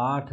8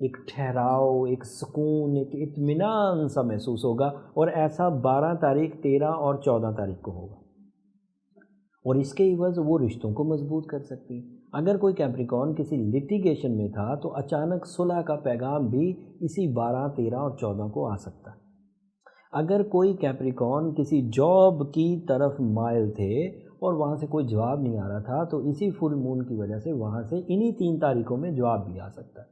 ایک ٹھہراؤ، ایک سکون، ایک اطمینان سا محسوس ہوگا، اور ایسا 12 تاریخ، 13 اور 14 تاریخ کو ہوگا، اور اس کے عوض وہ رشتوں کو مضبوط کر سکتی ہیں۔ اگر کوئی کیپریکن کسی لیٹیگیشن میں تھا تو اچانک صلح کا پیغام بھی اسی 12، 13 اور 14 کو آ سکتا ہے۔ اگر کوئی کیپریکن کسی جاب کی طرف مائل تھے اور وہاں سے کوئی جواب نہیں آ رہا تھا تو اسی فل مون کی وجہ سے وہاں سے انہی 3 تاریخوں میں جواب بھی آ سکتا ہے۔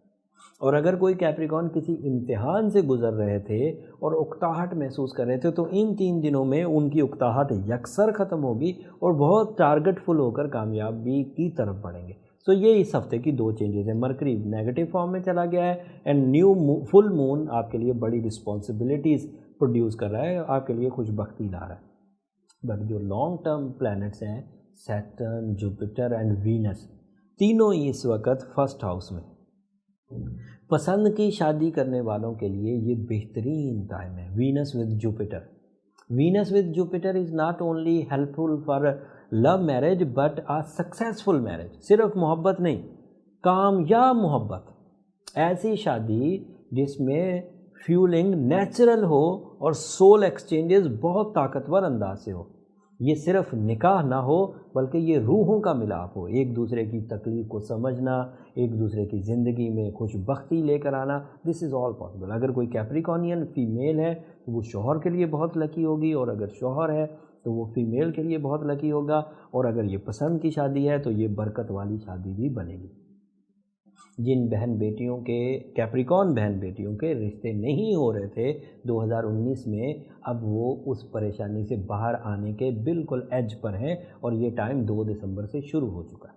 اور اگر کوئی کیپریکن کسی امتحان سے گزر رہے تھے اور اکتاہٹ محسوس کر رہے تھے تو ان 3 دنوں میں ان کی اکتاہٹ یکسر ختم ہوگی اور بہت ٹارگٹ فل ہو کر کامیابی کی طرف بڑھیں گے۔ سو یہ اس ہفتے کی 2 چینجز ہیں۔ مرکری نیگیٹو فارم میں چلا گیا ہے اینڈ نیو فل مون آپ کے لیے بڑی رسپانسبلٹیز پروڈیوس کر رہا ہے، آپ کے لیے خوش بختی لا رہا ہے۔ بٹ جو لانگ ٹرم پلانٹس ہیں، سیٹرن، جوپیٹر اینڈ وینس، تینوں ہی اس وقت فرسٹ ہاؤس میں۔ پسند کی شادی کرنے والوں کے لیے یہ بہترین ٹائم ہے۔ Venus with Jupiter, Venus with Jupiter is not only helpful for love marriage but a successful marriage. صرف محبت نہیں، کامیاب محبت، ایسی شادی جس میں فیولنگ نیچرل ہو اور سول ایکسچینجز بہت طاقتور انداز سے ہو۔ یہ صرف نکاح نہ ہو بلکہ یہ روحوں کا ملاپ ہو، ایک دوسرے کی تکلیف کو سمجھنا، ایک دوسرے کی زندگی میں خوش بختی لے کر آنا، دس از آل پاسبل۔ اگر کوئی کیپریکونین فیمیل ہے تو وہ شوہر کے لیے بہت لکی ہوگی، اور اگر شوہر ہے تو وہ فیمیل کے لیے بہت لکی ہوگا، اور اگر یہ پسند کی شادی ہے تو یہ برکت والی شادی بھی بنے گی۔ جن بہن بیٹیوں کے کیپریکن بہن بیٹیوں کے رشتے نہیں ہو رہے تھے 2019 میں، اب وہ اس پریشانی سے باہر آنے کے بالکل ایج پر ہیں، اور یہ ٹائم 2 دسمبر سے شروع ہو چکا ہے۔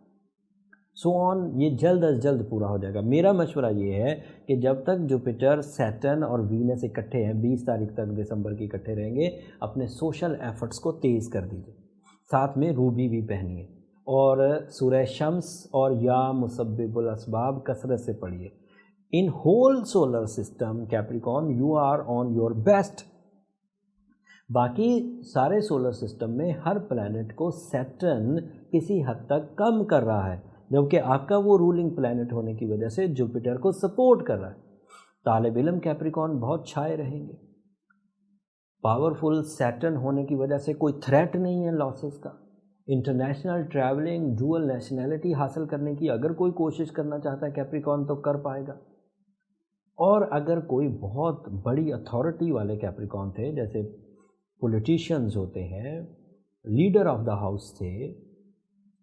سو آن، یہ جلد از جلد پورا ہو جائے گا۔ میرا مشورہ یہ ہے کہ جب تک جوپیٹر، سیٹرن اور وینس اکٹھے ہیں، 20 تاریخ تک دسمبر کی اکٹھے رہیں گے، اپنے سوشل ایفرٹس کو تیز کر دیجیے، ساتھ میں روبی بھی پہنیے، اور سورہ شمس اور یا مسبب الاسباب کثرت سے پڑھیے۔ In whole solar system Capricorn you are on your best. باقی سارے سولر سسٹم میں ہر پلانٹ کو سیٹرن کسی حد تک کم کر رہا ہے، جبکہ آپ کا وہ رولنگ پلانٹ ہونے کی وجہ سے جوپیٹر کو سپورٹ کر رہا ہے۔ طالب علم کیپریکن بہت چھائے رہیں گے۔ پاورفل سیٹرن ہونے کی وجہ سے کوئی تھریٹ نہیں ہے لاسز کا۔ انٹرنیشنل ٹریولنگ، ڈوئل نیشنلٹی حاصل کرنے کی اگر کوئی کوشش کرنا چاہتا ہے کیپریکن تو کر پائے گا۔ اور اگر کوئی بہت بڑی اتھارٹی والے کیپریکن تھے، جیسے پولیٹیشنز ہوتے ہیں، لیڈر آف دا ہاؤس تھے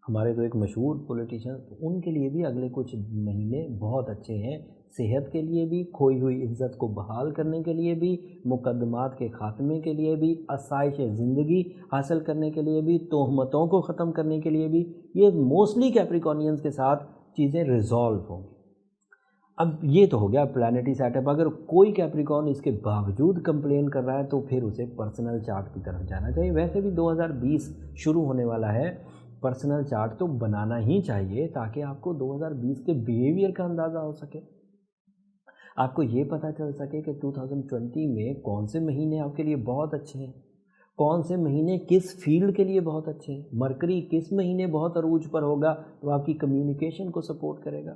ہمارے تو ایک مشہور پولیٹیشن، ان کے لیے بھی اگلے کچھ مہینے بہت اچھے ہیں، صحت کے لیے بھی، کھوئی ہوئی عزت کو بحال کرنے کے لیے بھی، مقدمات کے خاتمے کے لیے بھی، آسائش زندگی حاصل کرنے کے لیے بھی، تہمتوں کو ختم کرنے کے لیے بھی۔ یہ موسٹلی کیپریکونینز کے ساتھ چیزیں ریزالو ہوں گی۔ اب یہ تو ہو گیا پلانیٹی سیٹ اپ۔ اگر کوئی کیپریکن اس کے باوجود کمپلین کر رہا ہے تو پھر اسے پرسنل چارٹ کی طرف جانا چاہیے۔ ویسے بھی 2020 شروع ہونے والا ہے، پرسنل چارٹ تو بنانا ہی چاہیے تاکہ آپ کو 2020 کے بیہیویئر کا اندازہ ہو سکے، آپ کو یہ پتہ چل سکے کہ 2020 میں کون سے مہینے آپ کے لیے بہت اچھے ہیں، کون سے مہینے کس فیلڈ کے لیے بہت اچھے ہیں۔ مرکری کس مہینے بہت عروج پر ہوگا تو آپ کی کمیونیکیشن کو سپورٹ کرے گا۔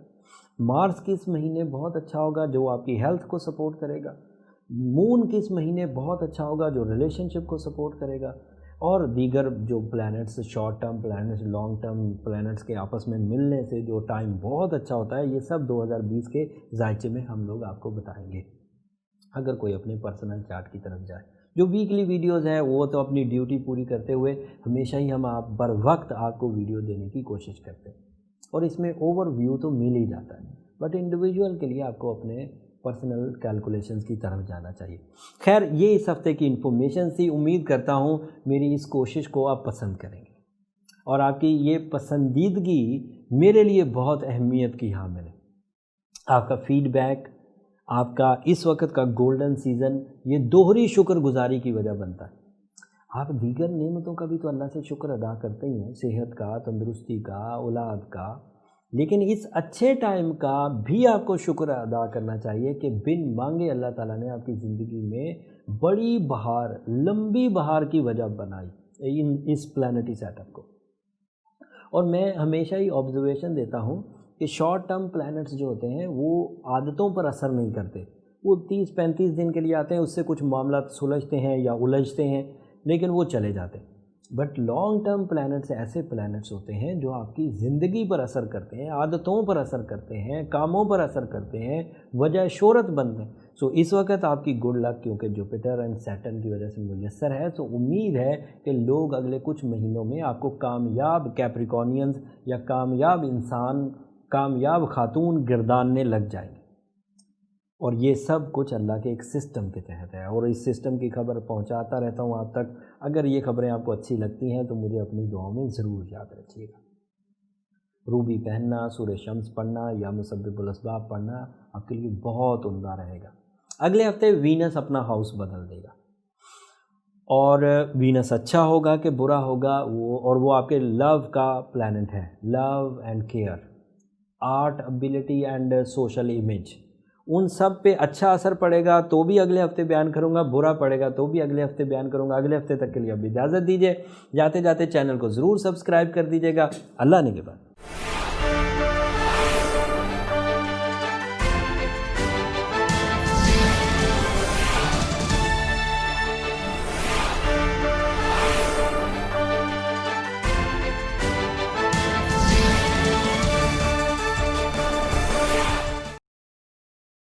مارس کس مہینے بہت اچھا ہوگا جو آپ کی ہیلتھ کو سپورٹ کرے گا۔ مون کس مہینے بہت اچھا ہوگا جو ریلیشن شپ کو سپورٹ کرے گا۔ اور دیگر جو plants, short term plants, long term plants کے آپس میں ملنے سے جو ٹائم بہت اچھا ہوتا ہے، یہ سب 2020 کے ذائچے میں ہم لوگ آپ کو بتائیں گے اگر کوئی اپنے پرسنل چارٹ کی طرف جائے۔ جو ویکلی ویڈیوز ہیں وہ تو اپنی ڈیوٹی پوری کرتے ہوئے ہمیشہ ہی ہم بر وقت آپ کو ویڈیو دینے کی کوشش کرتے ہیں، اور اس میں اوور ویو تو مل ہی جاتا ہے، بٹ انڈیویجول کے لیے آپ کو اپنے پرسنل کیلکولیشنز کی طرف جانا چاہیے۔ خیر، یہ اس ہفتے کی انفارمیشن تھی۔ امید کرتا ہوں میری اس کوشش کو آپ پسند کریں گے، اور آپ کی یہ پسندیدگی میرے لیے بہت اہمیت کی حامل ہے۔ آپ کا فیڈ بیک، آپ کا اس وقت کا گولڈن سیزن، یہ دوہری شکر گزاری کی وجہ بنتا ہے۔ آپ دیگر نعمتوں کا بھی تو اللہ سے شکر ادا کرتے ہی ہیں، صحت کا، تندرستی کا، اولاد کا، لیکن اس اچھے ٹائم کا بھی آپ کو شکر ادا کرنا چاہیے کہ بن مانگے اللہ تعالیٰ نے آپ کی زندگی میں بڑی بہار، لمبی بہار کی وجہ بنائی اس پلانیٹی سیٹ اپ کو۔ اور میں ہمیشہ ہی آبزرویشن دیتا ہوں کہ شارٹ ٹرم پلانٹس جو ہوتے ہیں وہ عادتوں پر اثر نہیں کرتے، وہ 30-35 دن کے لیے آتے ہیں، اس سے کچھ معاملات سلجھتے ہیں یا الجھتے ہیں لیکن وہ چلے جاتے ہیں۔ بٹ لانگ ٹرم پلانٹس ایسے پلانٹس ہوتے ہیں جو آپ کی زندگی پر اثر کرتے ہیں، عادتوں پر اثر کرتے ہیں، کاموں پر اثر کرتے ہیں، وجہ شہرت بنتے ہیں۔ سو اس وقت آپ کی گڈ لک کیونکہ جوپیٹر اینڈ سیٹرن کی وجہ سے میسر ہے، تو امید ہے کہ لوگ اگلے کچھ مہینوں میں آپ کو کامیاب کیپریکونینز یا کامیاب انسان، کامیاب خاتون گرداننے لگ جائیں گے، اور یہ سب کچھ اللہ کے ایک سسٹم کے تحت ہے، اور اس سسٹم کی خبر پہنچاتا رہتا ہوں آپ تک۔ اگر یہ خبریں آپ کو اچھی لگتی ہیں تو مجھے اپنی دعاؤں میں ضرور یاد رکھیے گا۔ روبی پہننا، سورہ شمس پڑھنا یا مسبب الاسباب پڑھنا آپ کے لیے بہت عمدہ رہے گا۔ اگلے ہفتے وینس اپنا ہاؤس بدل دے گا، اور وینس اچھا ہوگا کہ برا ہوگا وہ آپ کے لو کا پلانٹ ہے، love and care, art, ability and social image, ان سب پہ اچھا اثر پڑے گا تو بھی اگلے ہفتے بیان کروں گا، برا پڑے گا تو بھی اگلے ہفتے بیان کروں گا۔ اگلے ہفتے تک کے لیے اب اجازت دیجیے، جاتے جاتے چینل کو ضرور سبسکرائب کر دیجیے گا۔ اللہ نگہبان۔